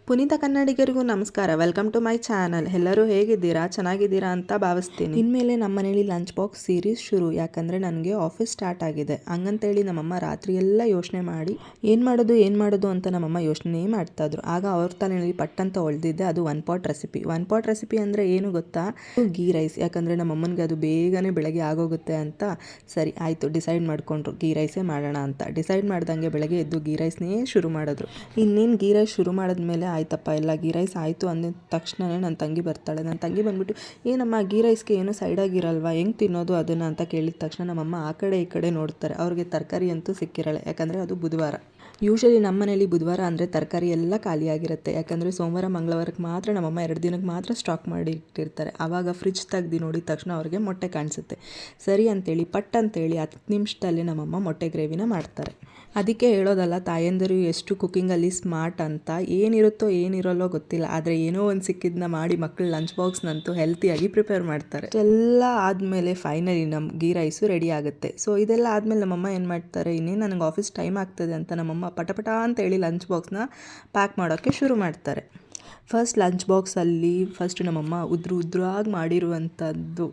ಪುನೀತ ಕನ್ನಡಿಗರಿಗೂ ನಮಸ್ಕಾರ. Welcome to my channel. ಎಲ್ಲರೂ ಹೇಗಿದ್ದೀರಾ? ಚೆನ್ನಾಗಿದ್ದೀರಾ ಅಂತ ಭಾವಿಸ್ತೀನಿ. ಇನ್ಮೇಲೆ ನಮ್ಮ ಮನೇಲಿ ಲಂಚ್ ಬಾಕ್ಸ್ ಸೀರೀಸ್ ಶುರು. ಯಾಕಂದರೆ ನನಗೆ ಆಫೀಸ್ ಸ್ಟಾರ್ಟ್ ಆಗಿದೆ. ಹಂಗಂತೇಳಿ ನಮ್ಮಮ್ಮ ರಾತ್ರಿ ಎಲ್ಲ ಯೋಚನೆ ಮಾಡಿ ಏನು ಮಾಡೋದು ಅಂತ ನಮ್ಮಮ್ಮ ಯೋಚನೆ ಮಾಡ್ತಾಯಿದ್ರು. ಆಗ ಅವ್ರ ತಲೆಯಲ್ಲಿ ಪಟ್ಟಂತ ಹೊಳ್ದಿದ್ದೆ ಅದು ಒನ್ ಪಾಟ್ ರೆಸಿಪಿ ಅಂದರೆ ಏನು ಗೊತ್ತಾ? ಗೀ ರೈಸ್. ಯಾಕಂದರೆ ನಮ್ಮಮ್ಮನಿಗೆ ಅದು ಬೇಗನೆ ಬೆಳಗ್ಗೆ ಆಗೋಗುತ್ತೆ ಅಂತ ಸರಿ ಆಯಿತು ಡಿಸೈಡ್ ಮಾಡಿಕೊಂಡ್ರು ಗೀ ರೈಸೇ ಮಾಡೋಣ ಅಂತ. ಡಿಸೈಡ್ ಮಾಡ್ದಂಗೆ ಬೆಳಗ್ಗೆ ಎದ್ದು ಗೀ ರೈಸ್ನೇ ಶುರು ಮಾಡಿದ್ರು. ಇನ್ನೇನು ಗೀ ರೈಸ್ ಶುರು ಮಾಡಿದ್ಮೇಲೆ ಆಯ್ತಪ್ಪ ಎಲ್ಲ ಗೀ ರೈಸ್ ಆಯಿತು ಅಂದಿದ ತಕ್ಷಣವೇ ನನ್ನ ತಂಗಿ ಬರ್ತಾಳೆ. ನನ್ನ ತಂಗಿ ಬಂದ್ಬಿಟ್ಟು ಏನಮ್ಮ ಗೀ ರೈಸ್ಗೆ ಏನು ಸೈಡಾಗಿರಲ್ವಾ, ಹೆಂಗೆ ತಿನ್ನೋದು ಅದನ್ನು ಅಂತ ಕೇಳಿದ ತಕ್ಷಣ ನಮ್ಮಮ್ಮ ಆ ಕಡೆ ಈ ಕಡೆ ನೋಡ್ತಾರೆ. ಅವ್ರಿಗೆ ತರಕಾರಿ ಅಂತೂ ಸಿಕ್ಕಿರಲ್ಲ, ಯಾಕಂದರೆ ಅದು ಬುಧವಾರ. ಯೂಶ್ವಲಿ ನಮ್ಮ ಮನೇಲಿ ಬುಧವಾರ ಅಂದರೆ ತರಕಾರಿ ಎಲ್ಲ ಖಾಲಿಯಾಗಿರುತ್ತೆ. ಯಾಕಂದರೆ ಸೋಮವಾರ ಮಂಗಳವಾರಕ್ಕೆ ಮಾತ್ರ ನಮ್ಮಮ್ಮ 2 ದಿನಕ್ಕೆ ಮಾತ್ರ ಸ್ಟಾಕ್ ಮಾಡಿ ಇಟ್ಟಿರ್ತಾರೆ. ಆವಾಗ ಫ್ರಿಜ್ ತೆಗ್ದು ನೋಡಿದ ತಕ್ಷಣ ಅವ್ರಿಗೆ ಮೊಟ್ಟೆ ಕಾಣಿಸುತ್ತೆ. ಸರಿ ಅಂತೇಳಿ ಪಟ್ ಅಂತೇಳಿ 10 ನಿಮಿಷದಲ್ಲಿ ನಮ್ಮಮ್ಮ ಮೊಟ್ಟೆ ಗ್ರೇವಿನ ಮಾಡ್ತಾರೆ. ಅದಕ್ಕೆ ಹೇಳೋದಲ್ಲ ತಾಯಂದಿರು ಎಷ್ಟು ಕುಕ್ಕಿಂಗಲ್ಲಿ ಸ್ಮಾರ್ಟ್ ಅಂತ. ಏನಿರುತ್ತೋ ಏನಿರೋಲ್ಲೋ ಗೊತ್ತಿಲ್ಲ, ಆದರೆ ಏನೋ ಒಂದು ಸಿಕ್ಕಿದ್ದನ್ನ ಮಾಡಿ ಮಕ್ಕಳು ಲಂಚ್ ಬಾಕ್ಸ್ನಂತೂ ಹೆಲ್ತಿಯಾಗಿ ಪ್ರಿಪೇರ್ ಮಾಡ್ತಾರೆ. ಎಲ್ಲ ಆದಮೇಲೆ ಫೈನಲಿ ನಮ್ಮ ಗೀ ರೈಸು ರೆಡಿ ಆಗುತ್ತೆ. ಸೊ ಇದೆಲ್ಲ ಆದಮೇಲೆ ನಮ್ಮಮ್ಮ ಏನು ಮಾಡ್ತಾರೆ, ಇನ್ನೇನು ನನಗೆ ಆಫೀಸ್ ಟೈಮ್ ಆಗ್ತದೆ ಅಂತ ನಮ್ಮಮ್ಮ ಪಟಪಟ ಅಂತೇಳಿ ಲಂಚ್ ಬಾಕ್ಸ್ನ ಪ್ಯಾಕ್ ಮಾಡೋಕ್ಕೆ ಶುರು ಮಾಡ್ತಾರೆ. ಫಸ್ಟ್ ಲಂಚ್ ಬಾಕ್ಸಲ್ಲಿ ನಮ್ಮಮ್ಮ ಉದ್ರಾಗಿ ಮಾಡಿರುವಂಥದ್ದು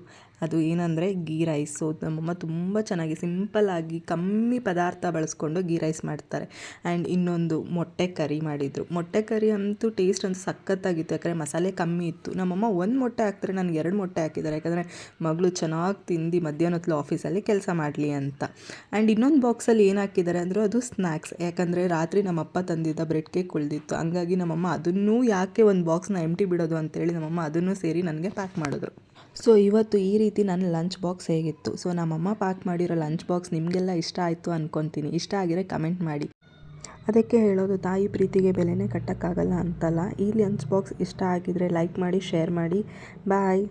ಅದು ಏನಂದರೆ ಗೀ ರೈಸು. ನಮ್ಮಮ್ಮ ತುಂಬ ಚೆನ್ನಾಗಿ ಸಿಂಪಲ್ಲಾಗಿ ಕಮ್ಮಿ ಪದಾರ್ಥ ಬಳಸ್ಕೊಂಡು ಗೀ ರೈಸ್ ಮಾಡ್ತಾರೆ. ಆ್ಯಂಡ್ ಇನ್ನೊಂದು ಮೊಟ್ಟೆ ಕರಿ ಮಾಡಿದರು. ಮೊಟ್ಟೆ ಕರಿ ಅಂತೂ ಟೇಸ್ಟ್ ಅಂತೂ ಸಖತ್ತಾಗಿತ್ತು, ಯಾಕಂದರೆ ಮಸಾಲೆ ಕಮ್ಮಿ ಇತ್ತು. ನಮ್ಮಮ್ಮ 1 ಮೊಟ್ಟೆ ಹಾಕ್ತಾರೆ, ನನಗೆ 2 ಮೊಟ್ಟೆ ಹಾಕಿದ್ದಾರೆ, ಯಾಕಂದರೆ ಮಗಳು ಚೆನ್ನಾಗಿ ತಿಂದು ಮಧ್ಯಾಹ್ನ ಹೊತ್ತು ಆಫೀಸಲ್ಲಿ ಕೆಲಸ ಮಾಡಲಿ ಅಂತ. ಆ್ಯಂಡ್ ಇನ್ನೊಂದು ಬಾಕ್ಸಲ್ಲಿ ಏನು ಹಾಕಿದ್ದಾರೆ ಅಂದರೆ ಅದು ಸ್ನ್ಯಾಕ್ಸ್. ಯಾಕಂದರೆ ರಾತ್ರಿ ನಮ್ಮಪ್ಪ ತಂದಿದ್ದ ಬ್ರೆಡ್ ಕೇಕ್ ಉಳಿದಿತ್ತು. ಹಂಗಾಗಿ ನಮ್ಮಮ್ಮ ಅದನ್ನೂ ಯಾಕೆ ಒಂದು ಬಾಕ್ಸ್ನ ಎಂಟಿ ಬಿಡೋದು ಅಂತೇಳಿ ನಮ್ಮಮ್ಮ ಅದನ್ನು ಸೇರಿ ನನಗೆ ಪ್ಯಾಕ್ ಮಾಡಿದ್ರು. ಸೊ ಇವತ್ತು ಈ ರೀತಿ ನನ್ನ ಲಂಚ್ ಬಾಕ್ಸ್ ಹೇಗಿತ್ತು. ಸೊ ನಮ್ಮಮ್ಮ ಪ್ಯಾಕ್ ಮಾಡಿರೋ ಲಂಚ್ ಬಾಕ್ಸ್ ನಿಮಗೆಲ್ಲ ಇಷ್ಟ ಆಯಿತು ಅಂದ್ಕೊತೀನಿ. ಇಷ್ಟ ಆಗಿದ್ರೆ ಕಮೆಂಟ್ ಮಾಡಿ. ಅದಕ್ಕೆ ಹೇಳೋದು ತಾಯಿ ಪ್ರೀತಿಗೆ ಬೆಲೆನೇ ಕಟ್ಟೋಕ್ಕಾಗಲ್ಲ ಅಂತಲ್ಲ. ಈ ಲಂಚ್ ಬಾಕ್ಸ್ ಇಷ್ಟ ಆಗಿದ್ರೆ ಲೈಕ್ ಮಾಡಿ, ಶೇರ್ ಮಾಡಿ. ಬಾಯ್.